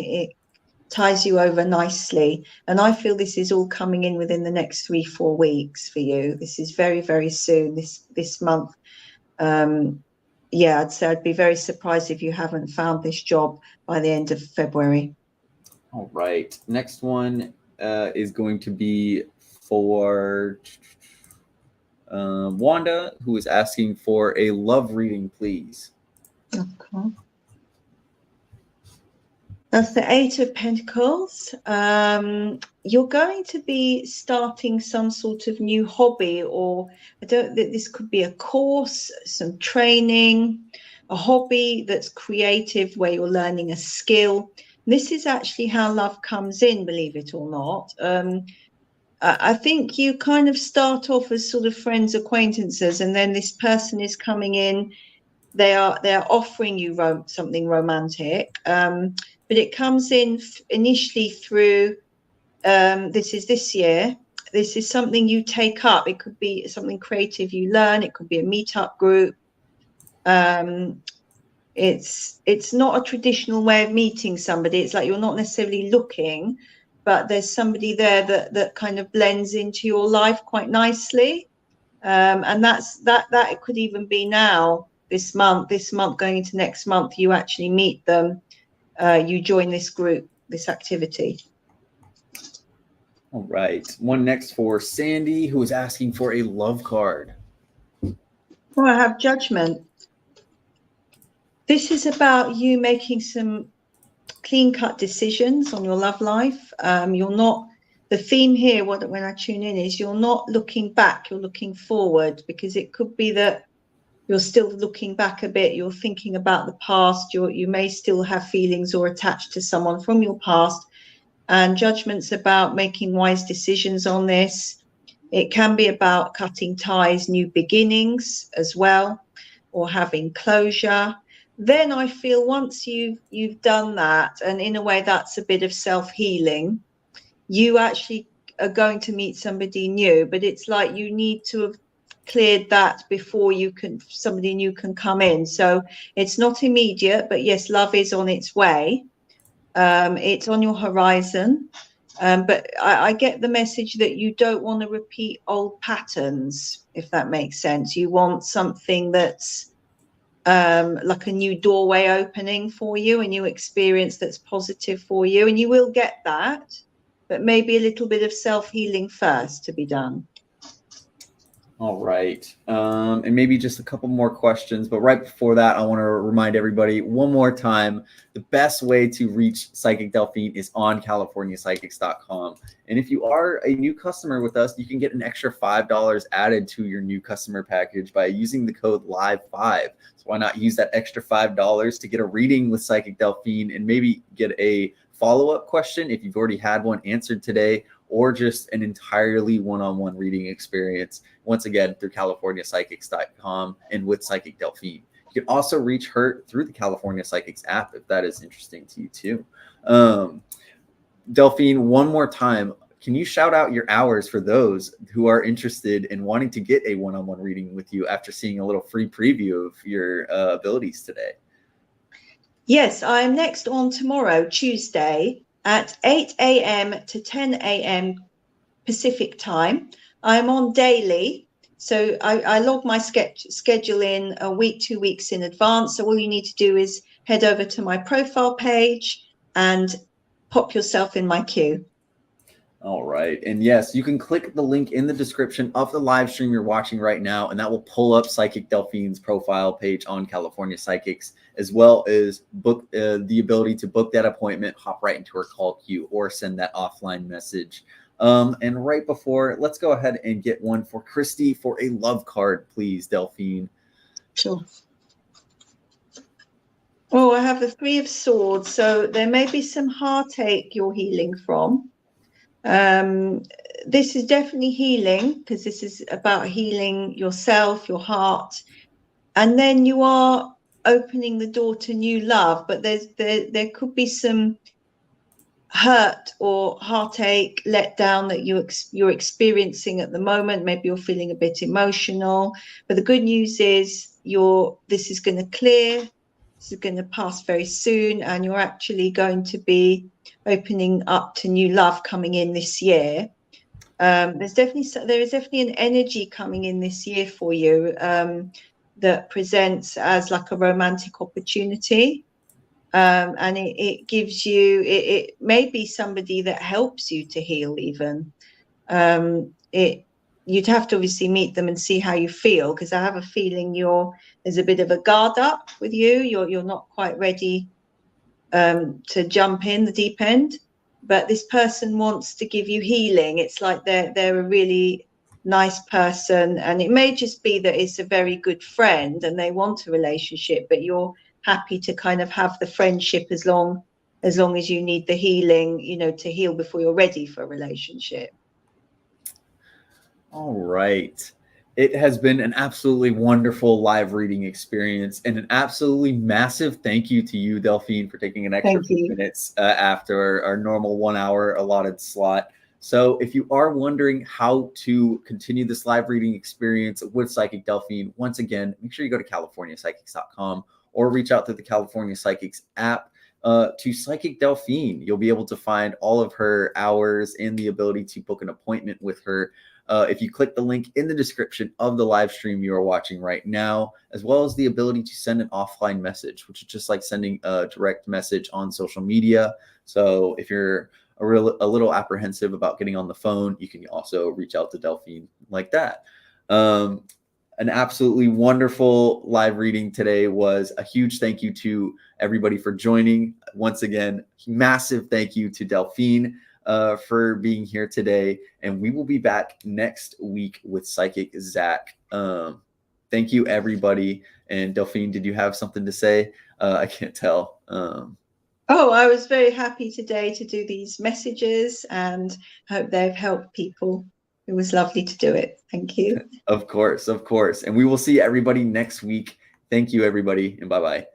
ties you over nicely. And I feel this is all coming in within the next 3-4 weeks for you. This is very, very soon, this month. Yeah, I'd say I'd be very surprised if you haven't found this job by the end of February. All right. Next one is going to be for Wanda, who is asking for a love reading, please. Okay. That's the Eight of Pentacles. You're going to be starting some sort of new hobby, or this could be a course, some training, a hobby that's creative where you're learning a skill. This is actually how love comes in, believe it or not. I think you kind of start off as sort of friends, acquaintances, and then this person is coming in. They are offering you something romantic, but it comes in initially through this year. This is something you take up. It could be something creative you learn. It could be a meetup group. It's not a traditional way of meeting somebody. It's like you're not necessarily looking, but there's somebody there that kind of blends into your life quite nicely. And that it could even be now, this month going into next month, you actually meet them, you join this group, this activity. All right. One next for Sandy, who is asking for a love card. Well, I have Judgment. This is about you making some clean-cut decisions on your love life. You're not, the theme here, when I tune in, is you're not looking back, you're looking forward, because it could be that you're still looking back a bit, you're thinking about the past, you may still have feelings or attached to someone from your past, and Judgment's about making wise decisions on this. It can be about cutting ties, new beginnings as well, or having closure. Then I feel once you've done that, and in a way that's a bit of self-healing, you actually are going to meet somebody new, but it's like you need to have cleared that before somebody new can come in. So it's not immediate, but yes, love is on its way. It's on your horizon. But I get the message that you don't want to repeat old patterns, if that makes sense. You want something that's like a new doorway opening for you, a new experience that's positive for you, and you will get that, but maybe a little bit of self-healing first to be done. All right. And maybe just a couple more questions, but right before that, I want to remind everybody one more time, the best way to reach Psychic Delphine is on CaliforniaPsychics.com. And if you are a new customer with us, you can get an extra $5 added to your new customer package by using the code LIVE5. So why not use that extra $5 to get a reading with Psychic Delphine and maybe get a follow-up question if you've already had one answered today, or just an entirely one-on-one reading experience, once again, through CaliforniaPsychics.com and with Psychic Delphine. You can also reach her through the California Psychics app if that is interesting to you too. Delphine, one more time, can you shout out your hours for those who are interested in wanting to get a one-on-one reading with you after seeing a little free preview of your abilities today? Yes, I am next on tomorrow, Tuesday, at 8 a.m. to 10 a.m. Pacific time. I'm on daily, so I log my schedule in a week, 2 weeks in advance. So all you need to do is head over to my profile page and pop yourself in my queue. All right. And yes, you can click the link in the description of the live stream you're watching right now, and that will pull up Psychic Delphine's profile page on California Psychics, as well as book the ability to book that appointment, hop right into her call queue, or send that offline message. And right before, let's go ahead and get one for Christy for a love card, please, Delphine. Sure. Oh, I have the Three of Swords. So there may be some heartache you're healing from. This is definitely healing, because this is about healing yourself, your heart, and then you are opening the door to new love. But there could be some hurt or heartache, let down that you're experiencing at the moment. Maybe you're feeling a bit emotional, but the good news is this is going to clear. This is going to pass very soon, and you're actually going to be opening up to new love coming in this year. There is definitely an energy coming in this year for you that presents as like a romantic opportunity. And it gives you, it may be somebody that helps you to heal even. You'd have to obviously meet them and see how you feel, because I have a feeling there's a bit of a guard up with you. You're not quite ready to jump in the deep end, but this person wants to give you healing. It's like they're a really nice person, and it may just be that it's a very good friend and they want a relationship, but you're happy to kind of have the friendship as long as you need the healing, to heal before you're ready for a relationship. All right. It has been an absolutely wonderful live reading experience, and an absolutely massive thank you to you, Delphine, for taking an extra few minutes after our normal 1 hour allotted slot. So if you are wondering how to continue this live reading experience with Psychic Delphine, once again, make sure you go to CaliforniaPsychics.com or reach out to the California Psychics app to Psychic Delphine. You'll be able to find all of her hours and the ability to book an appointment with her. If you click the link in the description of the live stream you are watching right now, as well as the ability to send an offline message, which is just like sending a direct message on social media. So if you're a little apprehensive about getting on the phone, you can also reach out to Delphine like that. An absolutely wonderful live reading today. Was a huge thank you to everybody for joining. Once again, massive thank you to Delphine for being here today, and we will be back next week with Psychic Zach. Thank you, everybody. And Delphine, did you have something to say? I can't tell. I was very happy today to do these messages, and hope they've helped people. It was lovely to do it. Thank you. Of course. And we will see everybody next week. Thank you, everybody, and bye-bye.